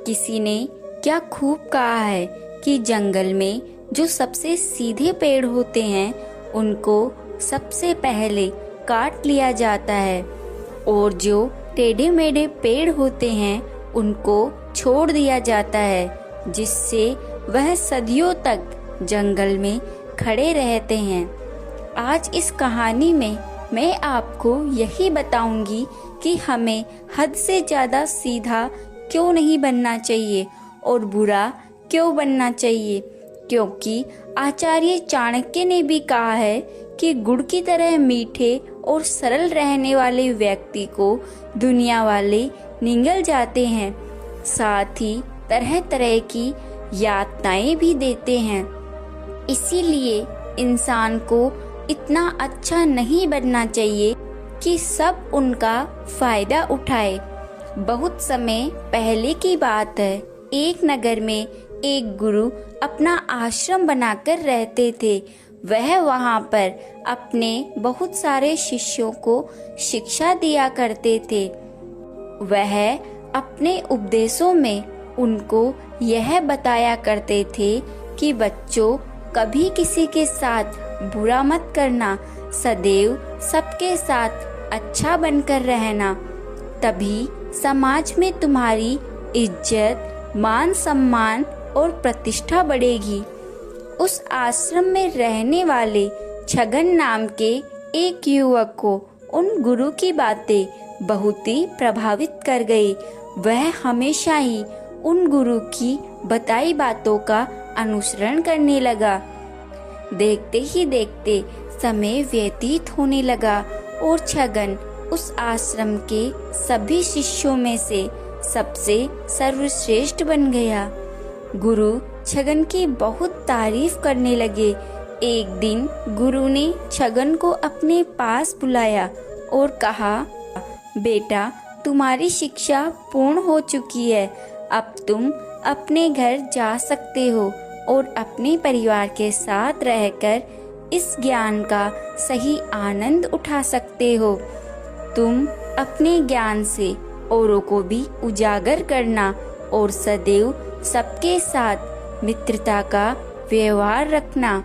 किसी ने क्या खूब कहा है कि जंगल में जो सबसे सीधे पेड़ होते हैं उनको सबसे पहले काट लिया जाता है और जो टेढ़े मेढ़े पेड़ होते हैं उनको छोड़ दिया जाता है, जिससे वह सदियों तक जंगल में खड़े रहते हैं। आज इस कहानी में मैं आपको यही बताऊंगी कि हमें हद से ज़्यादा सीधा क्यों नहीं बनना चाहिए और बुरा क्यों बनना चाहिए, क्योंकि आचार्य चाणक्य ने भी कहा है कि गुड़ की तरह मीठे और सरल रहने वाले व्यक्ति को दुनिया वाले निगल जाते हैं, साथ ही तरह तरह की यातनाएं भी देते हैं। इसीलिए इंसान को इतना अच्छा नहीं बनना चाहिए कि सब उनका फायदा उठाए। बहुत समय पहले की बात है, एक नगर में एक गुरु अपना आश्रम बनाकर रहते थे। वह वहाँ पर अपने बहुत सारे शिष्यों को शिक्षा दिया करते थे। वह अपने उपदेशों में उनको यह बताया करते थे कि बच्चों, कभी किसी के साथ बुरा मत करना, सदैव सबके साथ अच्छा बनकर रहना, तभी समाज में तुम्हारी इज्जत, मान सम्मान और प्रतिष्ठा बढ़ेगी। उस आश्रम में रहने वाले छगन नाम के एक युवक को उन गुरु की बातें बहुत ही प्रभावित कर गई। वह हमेशा ही उन गुरु की बताई बातों का अनुसरण करने लगा। देखते ही देखते समय व्यतीत होने लगा और छगन उस आश्रम के सभी शिष्यों में से सबसे सर्वश्रेष्ठ बन गया। गुरु छगन की बहुत तारीफ करने लगे। एक दिन गुरु ने छगन को अपने पास बुलाया और कहा, बेटा, तुम्हारी शिक्षा पूर्ण हो चुकी है। अब तुम अपने घर जा सकते हो और अपने परिवार के साथ रहकर इस ज्ञान का सही आनंद उठा सकते हो। तुम अपने ज्ञान से औरों को भी उजागर करना और सदैव सबके साथ मित्रता का व्यवहार रखना।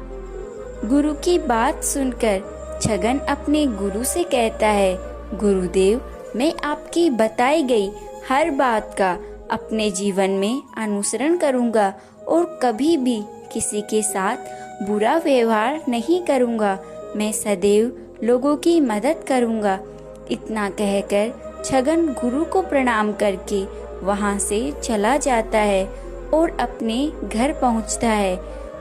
गुरु की बात सुनकर छगन अपने गुरु से कहता है, गुरुदेव, मैं आपकी बताई गई हर बात का अपने जीवन में अनुसरण करूंगा और कभी भी किसी के साथ बुरा व्यवहार नहीं करूंगा। मैं सदैव लोगों की मदद करूंगा। इतना कहकर छगन गुरु को प्रणाम करके वहां से चला जाता है और अपने घर पहुंचता है।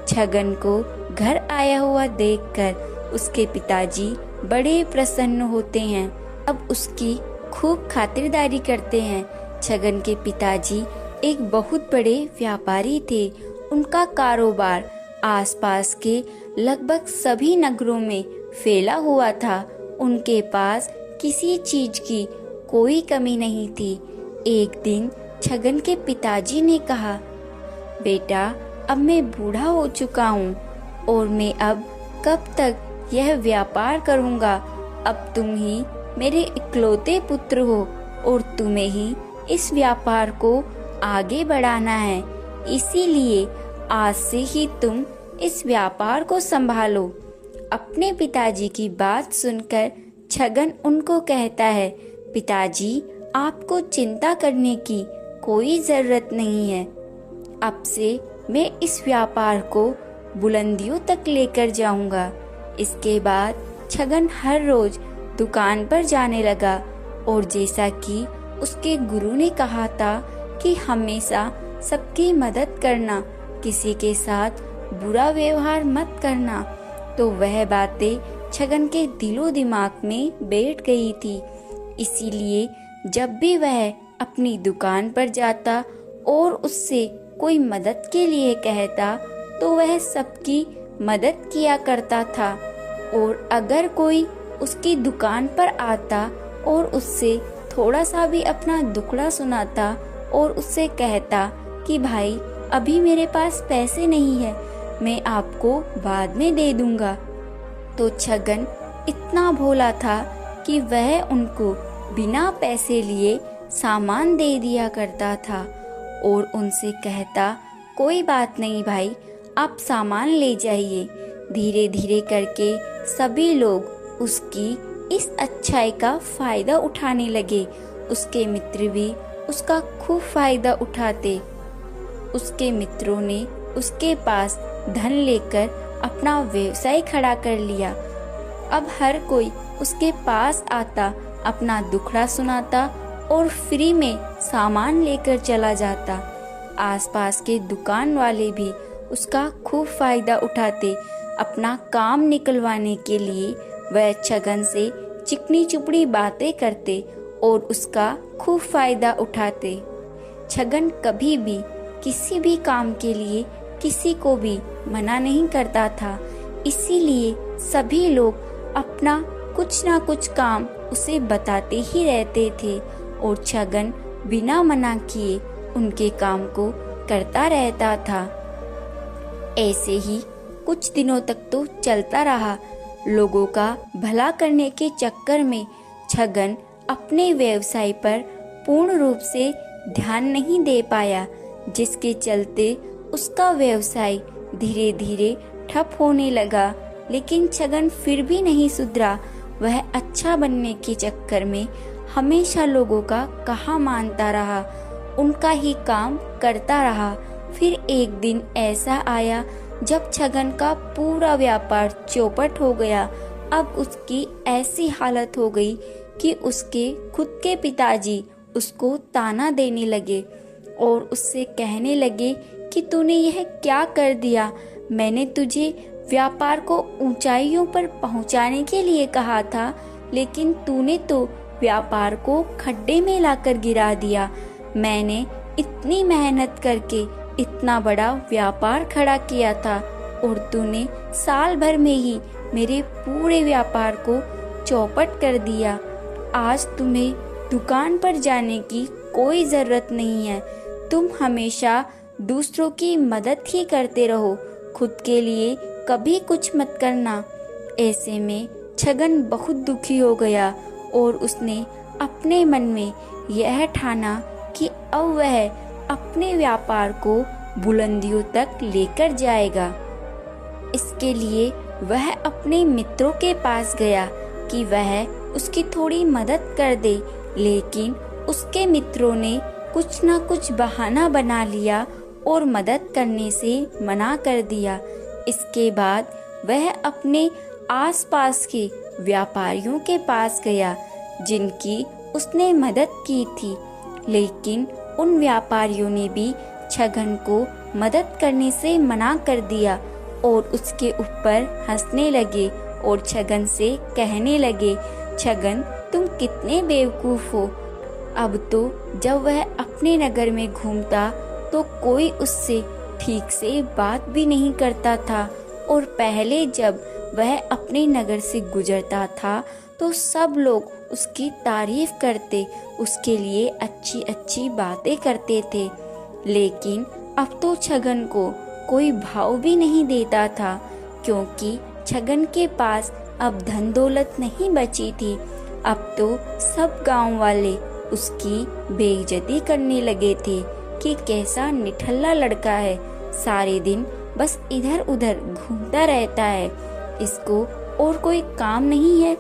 छगन को घर आया हुआ देखकर उसके पिताजी बड़े प्रसन्न होते हैं। अब उसकी खूब खातिरदारी करते हैं। छगन के पिताजी एक बहुत बड़े व्यापारी थे। उनका कारोबार आसपास के लगभग सभी नगरों में फैला हुआ था। उनके पास किसी चीज की कोई कमी नहीं थी। एक दिन छगन के पिताजी ने कहा, बेटा, अब मैं बूढ़ा हो चुका हूँ और मैं अब कब तक यह व्यापार करूँगा। अब तुम ही मेरे इकलौते पुत्र हो और तुम्हें ही इस व्यापार को आगे बढ़ाना है। इसीलिए आज से ही तुम इस व्यापार को संभालो। अपने पिताजी की बात सुनकर छगन उनको कहता है, पिताजी, आपको चिंता करने की कोई जरूरत नहीं है। अब से मैं इस व्यापार को बुलंदियों तक लेकर जाऊंगा। इसके बाद छगन हर रोज दुकान पर जाने लगा और जैसा कि उसके गुरु ने कहा था कि हमेशा सबकी मदद करना, किसी के साथ बुरा व्यवहार मत करना, तो वह बातें छगन के दिलो दिमाग में बैठ गई थी। इसीलिए जब भी वह अपनी दुकान पर जाता और उससे कोई मदद के लिए कहता तो वह सबकी मदद किया करता था। और अगर कोई उसकी दुकान पर आता और उससे थोड़ा सा भी अपना दुखड़ा सुनाता और उससे कहता कि भाई, अभी मेरे पास पैसे नहीं है, मैं आपको बाद में दे दूंगा, तो छगन इतना भोला था कि वह उनको बिना पैसे लिए सामान दे दिया करता था और उनसे कहता, कोई बात नहीं भाई, आप सामान ले जाइए। धीरे धीरे करके सभी लोग उसकी इस अच्छाई का फायदा उठाने लगे। उसके मित्र भी उसका खूब फायदा उठाते। उसके मित्रों ने उसके पास धन लेकर अपना व्यवसाय खड़ा कर लिया। अब हर कोई उसके पास आता, अपना दुखड़ा सुनाता और फ्री में सामान लेकर चला जाता। आसपास के दुकान वाले भी उसका खूब फायदा उठाते। अपना काम निकलवाने के लिए वह छगन से चिकनी चुपड़ी बातें करते और उसका खूब फायदा उठाते। छगन कभी भी किसी भी काम के लिए किसी को भी मना नहीं करता था, इसीलिए सभी लोग अपना कुछ ना कुछ काम उसे बताते ही रहते थे और छगन बिना मना किए उनके काम को करता रहता था। ऐसे ही कुछ दिनों तक तो चलता रहा। लोगों का भला करने के चक्कर में छगन अपने व्यवसाय पर पूर्ण रूप से ध्यान नहीं दे पाया, जिसके चलते उसका व्यवसाय धीरे धीरे ठप होने लगा। लेकिन छगन फिर भी नहीं सुधरा। वह अच्छा बनने के चक्कर में हमेशा लोगों का कहा मानता रहा, उनका ही काम करता रहा। फिर एक दिन ऐसा आया जब छगन का पूरा व्यापार चौपट हो गया। अब उसकी ऐसी हालत हो गई कि उसके खुद के पिताजी उसको ताना देने लगे और उससे कहने लगे कि तूने यह क्या कर दिया। मैंने तुझे व्यापार को ऊंचाइयों पर पहुंचाने के लिए कहा था, लेकिन तूने तो व्यापार को खड्डे में लाकर गिरा दिया। मैंने इतनी मेहनत करके इतना बड़ा व्यापार खड़ा किया था और तूने साल भर में ही मेरे पूरे व्यापार को चौपट कर दिया। आज तुम्हें दुकान पर जाने की कोई जरूरत नहीं है। तुम हमेशा दूसरों की मदद ही करते रहो, खुद के लिए कभी कुछ मत करना। ऐसे में छगन बहुत दुखी हो गया और उसने अपने मन में यह ठाना कि अब वह अपने व्यापार को बुलंदियों तक लेकर जाएगा। इसके लिए वह अपने मित्रों के पास गया कि वह उसकी थोड़ी मदद कर दे, लेकिन उसके मित्रों ने कुछ ना कुछ बहाना बना लिया और मदद करने से मना कर दिया। इसके बाद वह अपने आसपास के व्यापारियों के पास गया जिनकी उसने मदद की थी, लेकिन उन व्यापारियों ने भी छगन को मदद करने से मना कर दिया और उसके ऊपर हंसने लगे और छगन से कहने लगे, छगन तुम कितने बेवकूफ हो। अब तो जब वह अपने नगर में घूमता तो कोई उससे ठीक से बात भी नहीं करता था और पहले जब वह अपने नगर से गुजरता था तो सब लोग उसकी तारीफ करते, उसके लिए अच्छी अच्छी बातें करते थे। लेकिन अब तो छगन को कोई भाव भी नहीं देता था, क्योंकि छगन के पास अब धन दौलत नहीं बची थी। अब तो सब गांव वाले उसकी बेइज्जती करने लगे थे कि कैसा निठल्ला लड़का है, सारे दिन बस इधर उधर घूमता रहता है, इसको और कोई काम नहीं है।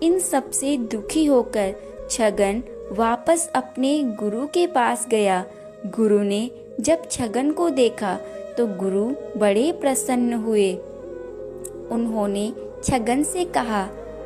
इन सब से दुखी होकर छगन वापस अपने गुरु के पास गया। गुरु ने जब छगन को देखा तो गुरु बड़े प्रसन्न हुए। उन्होंने छगन से कहा,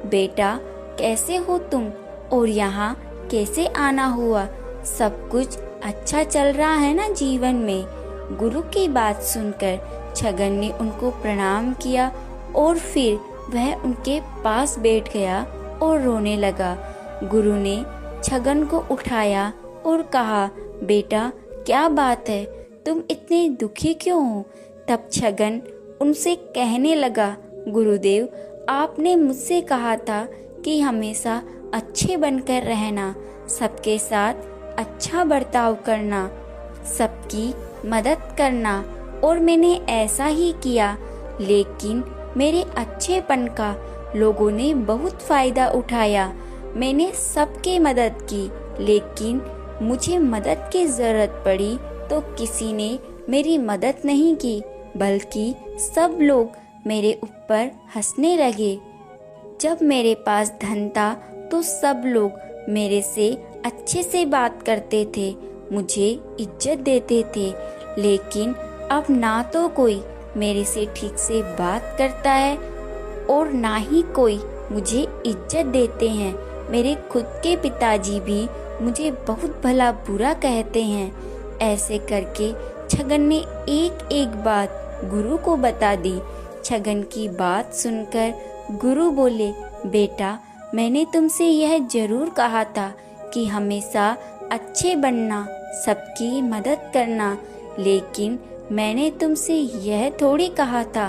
बेटा कैसे हो तुम और यहाँ कैसे आना हुआ, सब कुछ अच्छा चल रहा है ना जीवन में। गुरु की बात सुनकर छगन ने उनको प्रणाम किया और फिर वह उनके पास बैठ गया और रोने लगा। गुरु ने छगन को उठाया और कहा, बेटा क्या बात है, तुम इतने दुखी क्यों हो। तब छगन उनसे कहने लगा, गुरुदेव आपने मुझसे कहा था कि हमेशा अच्छे बनकर रहना, सबके साथ अच्छा बर्ताव करना, सबकी मदद करना, और मैंने ऐसा ही किया। लेकिन मेरे अच्छेपन का लोगों ने बहुत फायदा उठाया। मैंने सबकी मदद की, लेकिन मुझे मदद की जरूरत पड़ी तो किसी ने मेरी मदद नहीं की, बल्कि सब लोग मेरे ऊपर हंसने लगे। जब मेरे पास धन था तो सब लोग मेरे से अच्छे से बात करते थे, मुझे इज्जत देते थे। लेकिन अब ना तो कोई मेरे से ठीक से बात करता है और ना ही कोई मुझे इज्जत देते हैं। मेरे खुद के पिताजी भी मुझे बहुत भला बुरा कहते हैं। ऐसे करके छगन ने एक एक बात गुरु को बता दी। छगन की बात सुनकर गुरु बोले, बेटा, मैंने तुमसे यह जरूर कहा था कि हमेशा अच्छे बनना, सबकी मदद करना, लेकिन मैंने तुमसे यह थोड़ी कहा था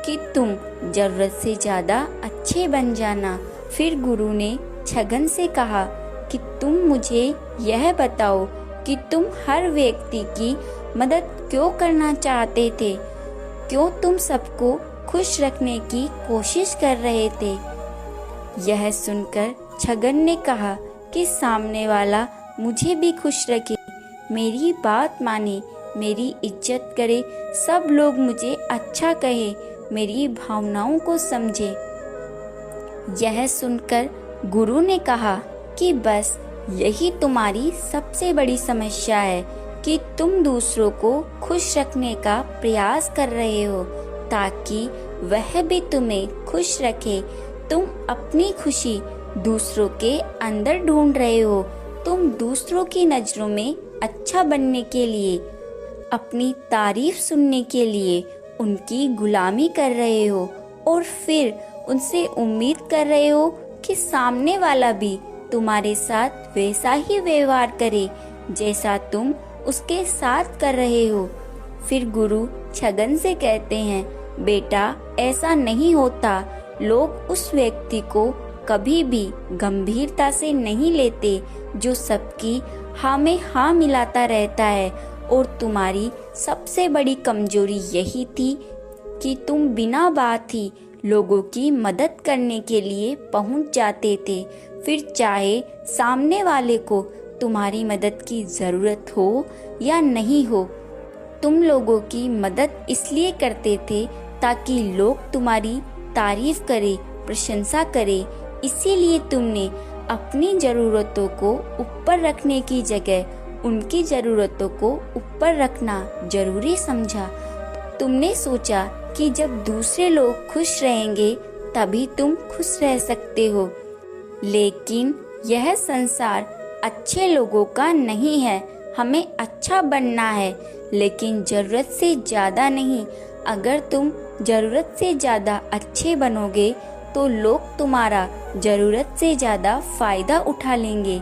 कि तुम जरूरत से ज़्यादा अच्छे बन जाना। फिर गुरु ने छगन से कहा कि तुम मुझे यह बताओ कि तुम हर व्यक्ति की मदद क्यों करना चाहते थे, क्यों तुम सबको खुश रखने की कोशिश कर रहे थे। यह सुनकर छगन ने कहा कि सामने वाला मुझे भी खुश रखे, मेरी बात माने, मेरी इज्जत करे, सब लोग मुझे अच्छा कहे, मेरी भावनाओं को समझे। यह सुनकर गुरु ने कहा कि बस यही तुम्हारी सबसे बड़ी समस्या है कि तुम दूसरों को खुश रखने का प्रयास कर रहे हो ताकि वह भी तुम्हें खुश रखे। तुम अपनी खुशी दूसरों के अंदर ढूंढ रहे हो। तुम दूसरों की नजरों में अच्छा बनने के लिए, अपनी तारीफ सुनने के लिए उनकी गुलामी कर रहे हो और फिर उनसे उम्मीद कर रहे हो कि सामने वाला भी तुम्हारे साथ वैसा ही व्यवहार करे जैसा तुम उसके साथ कर रहे हो। फिर गुरु छगन से कहते हैं, बेटा, ऐसा नहीं होता। लोग उस व्यक्ति को कभी भी गंभीरता से नहीं लेते जो सबकी हाँ में हाँ मिलाता रहता है। और तुम्हारी सबसे बड़ी कमजोरी यही थी कि तुम बिना बात ही लोगों की मदद करने के लिए पहुंच जाते थे, फिर चाहे सामने वाले को तुम्हारी मदद की ज़रूरत हो या नहीं हो। तुम लोगों की मदद इसलिए करते थे ताकि लोग तुम्हारी तारीफ करे, प्रशंसा करे। इसीलिए तुमने अपनी ज़रूरतों को ऊपर रखने की जगह उनकी ज़रूरतों को ऊपर रखना जरूरी समझा। तुमने सोचा कि जब दूसरे लोग खुश रहेंगे तभी तुम खुश रह सकते हो। लेकिन यह संसार अच्छे लोगों का नहीं है। हमें अच्छा बनना है, लेकिन ज़रूरत से ज़्यादा नहीं। अगर तुम ज़रूरत से ज़्यादा अच्छे बनोगे तो लोग तुम्हारा ज़रूरत से ज़्यादा फ़ायदा उठा लेंगे।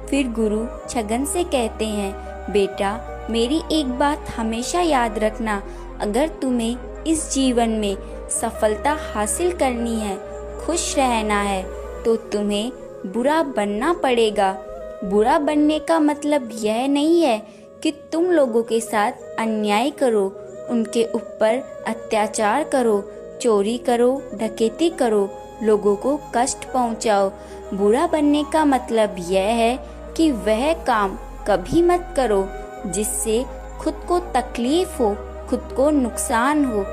फिर गुरु छगन से कहते हैं, बेटा, मेरी एक बात हमेशा याद रखना। अगर तुम्हें इस जीवन में सफलता हासिल करनी है, खुश रहना है, तो तुम्हें बुरा बनना पड़ेगा। बुरा बनने का मतलब यह नहीं है कि तुम लोगों के साथ अन्याय करो, उनके ऊपर अत्याचार करो, चोरी करो, डकैती करो, लोगों को कष्ट पहुंचाओ। बुरा बनने का मतलब यह है कि वह काम कभी मत करो जिससे खुद को तकलीफ हो, खुद को नुकसान हो।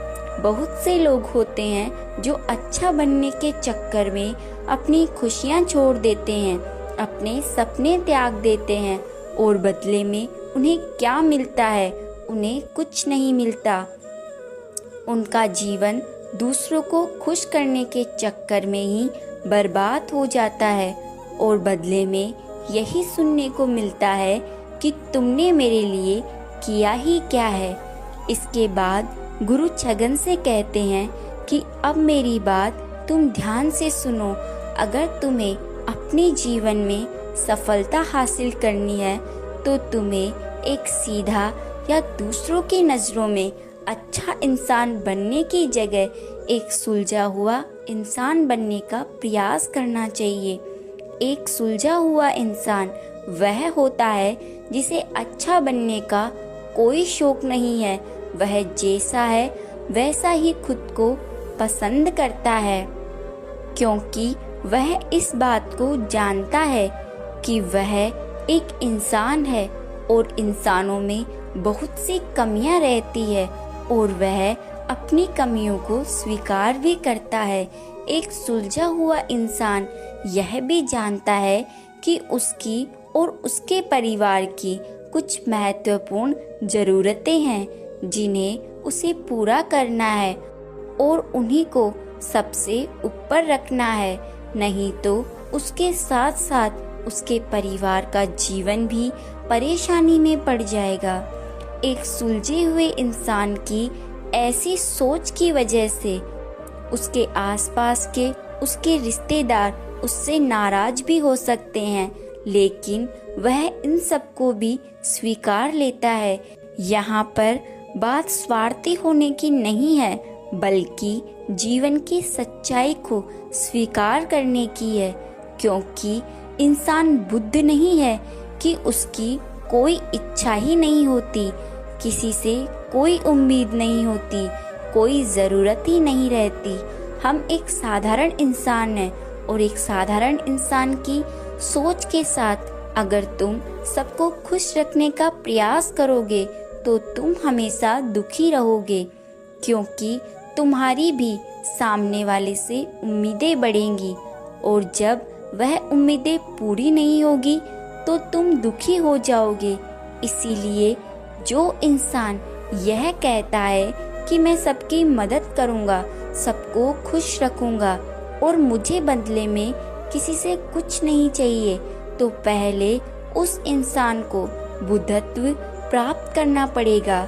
बहुत से लोग होते हैं जो अच्छा बनने के चक्कर में अपनी खुशियां छोड़ देते हैं, अपने सपने त्याग देते हैं और बदले में उन्हें क्या मिलता है? उन्हें कुछ नहीं मिलता। उनका जीवन दूसरों को खुश करने के चक्कर में ही बर्बाद हो जाता है और बदले में यही सुनने को मिलता है कि तुमने मेरे लिए किया ही क्या है। इसके बाद गुरु छगन से कहते हैं कि अब मेरी बात तुम ध्यान से सुनो। अगर तुम्हें अपने जीवन में सफलता हासिल करनी है तो तुम्हें एक सीधा या दूसरों की नज़रों में अच्छा इंसान बनने की जगह एक सुलझा हुआ इंसान बनने का प्रयास करना चाहिए। एक सुलझा हुआ इंसान वह होता है जिसे अच्छा बनने का कोई शौक नहीं है। वह जैसा है वैसा ही खुद को पसंद करता है, क्योंकि वह इस बात को जानता है कि वह एक इंसान है और इंसानों में बहुत सी कमियां रहती है और वह अपनी कमियों को स्वीकार भी करता है। एक सुलझा हुआ इंसान यह भी जानता है कि उसकी और उसके परिवार की कुछ महत्वपूर्ण ज़रूरतें हैं जिन्हें उसे पूरा करना है और उन्हीं को सबसे ऊपर रखना है, नहीं तो उसके साथ साथ उसके परिवार का जीवन भी परेशानी में पड़ जाएगा। एक सुलझे हुए इंसान की ऐसी सोच की वजह से उसके आसपास के उसके रिश्तेदार उससे नाराज भी हो सकते हैं, लेकिन वह इन सबको भी स्वीकार लेता है। यहाँ पर बात स्वार्थी होने की नहीं है, बल्कि जीवन की सच्चाई को स्वीकार करने की है, क्योंकि इंसान बुद्ध नहीं है कि उसकी कोई इच्छा ही नहीं होती, किसी से कोई उम्मीद नहीं होती, कोई ज़रूरत ही नहीं रहती। हम एक साधारण इंसान हैं और एक साधारण इंसान की सोच के साथ अगर तुम सबको खुश रखने का प्रयास करोगे तो तुम हमेशा दुखी रहोगे, क्योंकि तुम्हारी भी सामने वाले से उम्मीदें बढ़ेंगी और जब वह उम्मीदें पूरी नहीं होगी तो तुम दुखी हो जाओगे। इसीलिए जो इंसान यह कहता है कि मैं सबकी मदद करूंगा, सबको खुश रखूंगा और मुझे बदले में किसी से कुछ नहीं चाहिए, तो पहले उस इंसान को बुद्धत्व प्राप्त करना पड़ेगा,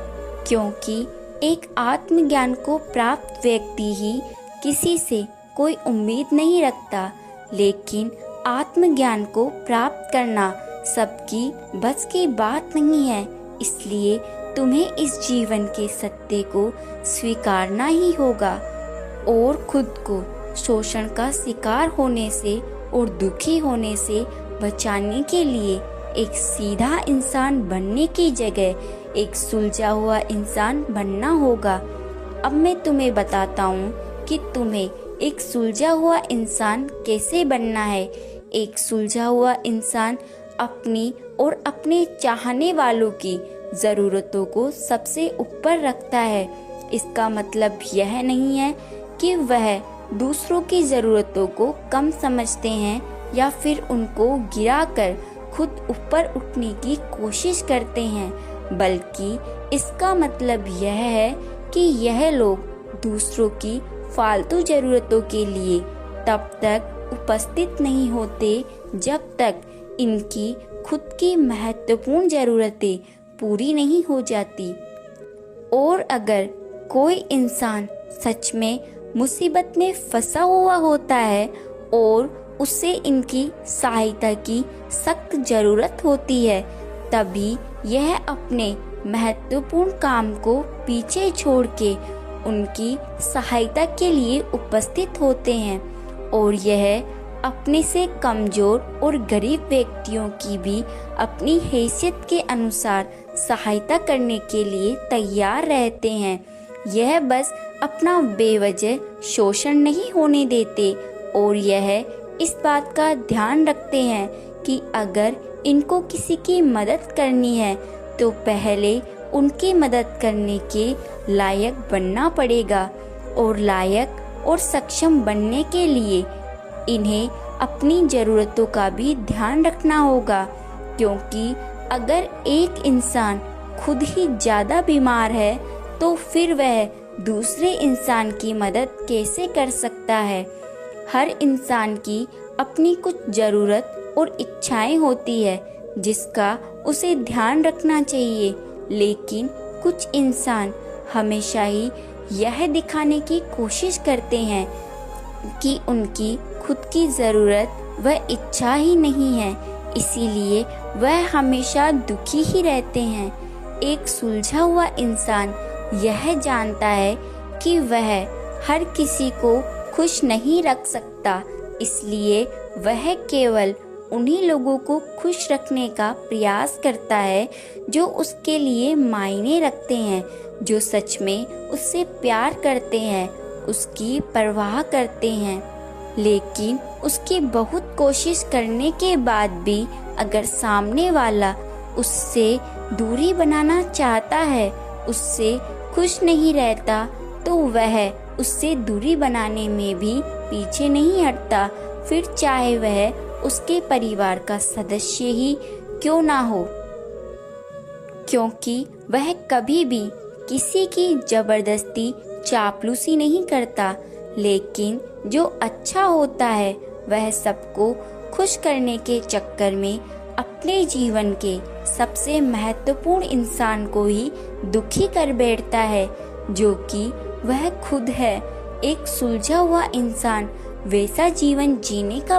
क्योंकि एक आत्मज्ञान को प्राप्त व्यक्ति ही किसी से कोई उम्मीद नहीं रखता। लेकिन आत्मज्ञान को प्राप्त करना सबकी बस की बात नहीं है, इसलिए तुम्हें इस जीवन के सत्य को स्वीकारना ही होगा और खुद को शोषण का शिकार होने से और दुखी होने से बचाने के लिए एक सीधा इंसान बनने की जगह एक सुलझा हुआ इंसान बनना होगा। अब मैं तुम्हें बताता हूँ कि तुम्हें एक सुलझा हुआ इंसान कैसे बनना है। एक सुलझा हुआ इंसान अपनी और अपने चाहने वालों की ज़रूरतों को सबसे ऊपर रखता है। इसका मतलब यह नहीं है कि वह दूसरों की ज़रूरतों को कम समझते हैं या फिर उनको गिराकर खुद ऊपर उठने की कोशिश करते हैं, बल्कि इसका मतलब यह है कि यह लोग दूसरों की फालतू ज़रूरतों के लिए तब तक उपस्थित नहीं होते जब तक इनकी खुद की महत्वपूर्ण ज़रूरतें पूरी नहीं हो जाती। और अगर कोई इंसान सच में मुसीबत में फंसा हुआ होता है और उससे इनकी सहायता की सख्त ज़रूरत होती है, तभी यह अपने महत्वपूर्ण काम को पीछे छोड़ के उनकी सहायता के लिए उपस्थित होते हैं और यह अपने से कमज़ोर और गरीब व्यक्तियों की भी अपनी हैसियत के अनुसार सहायता करने के लिए तैयार रहते हैं। यह बस अपना बेवजह शोषण नहीं होने देते और यह इस बात का ध्यान रखते हैं कि अगर इनको किसी की मदद करनी है तो पहले उनकी मदद करने के लायक बनना पड़ेगा और लायक और सक्षम बनने के लिए इन्हें अपनी ज़रूरतों का भी ध्यान रखना होगा, क्योंकि अगर एक इंसान खुद ही ज़्यादा बीमार है तो फिर वह दूसरे इंसान की मदद कैसे कर सकता है। हर इंसान की अपनी कुछ ज़रूरत और इच्छाएं होती है जिसका उसे ध्यान रखना चाहिए, लेकिन कुछ इंसान हमेशा ही यह दिखाने की कोशिश करते हैं कि उनकी खुद की ज़रूरत व इच्छा ही नहीं है, इसीलिए वह हमेशा दुखी ही रहते हैं। एक सुलझा हुआ इंसान यह जानता है कि वह हर किसी को खुश नहीं रख सकता, इसलिए वह केवल उन्हीं लोगों को खुश रखने का प्रयास करता है जो उसके लिए मायने रखते हैं, जो सच में उससे प्यार करते हैं, उसकी परवाह करते हैं। लेकिन उसकी बहुत कोशिश करने के बाद भी अगर सामने वाला उससे दूरी बनाना चाहता है, उससे खुश नहीं रहता, तो वह उससे दूरी बनाने में भी पीछे नहीं हटता, फिर चाहे वह उसके परिवार का सदस्य ही क्यों ना हो, क्योंकि वह कभी भी किसी की जबरदस्ती चापलूसी नहीं करता। लेकिन जो अच्छा होता है वह सबको खुश करने के चक्कर में अपने जीवन के सबसे महत्वपूर्ण इंसान को ही दुखी कर बैठता है, जो कि वह खुद है। एक सुलझा हुआ इंसान वैसा जीवन जीने का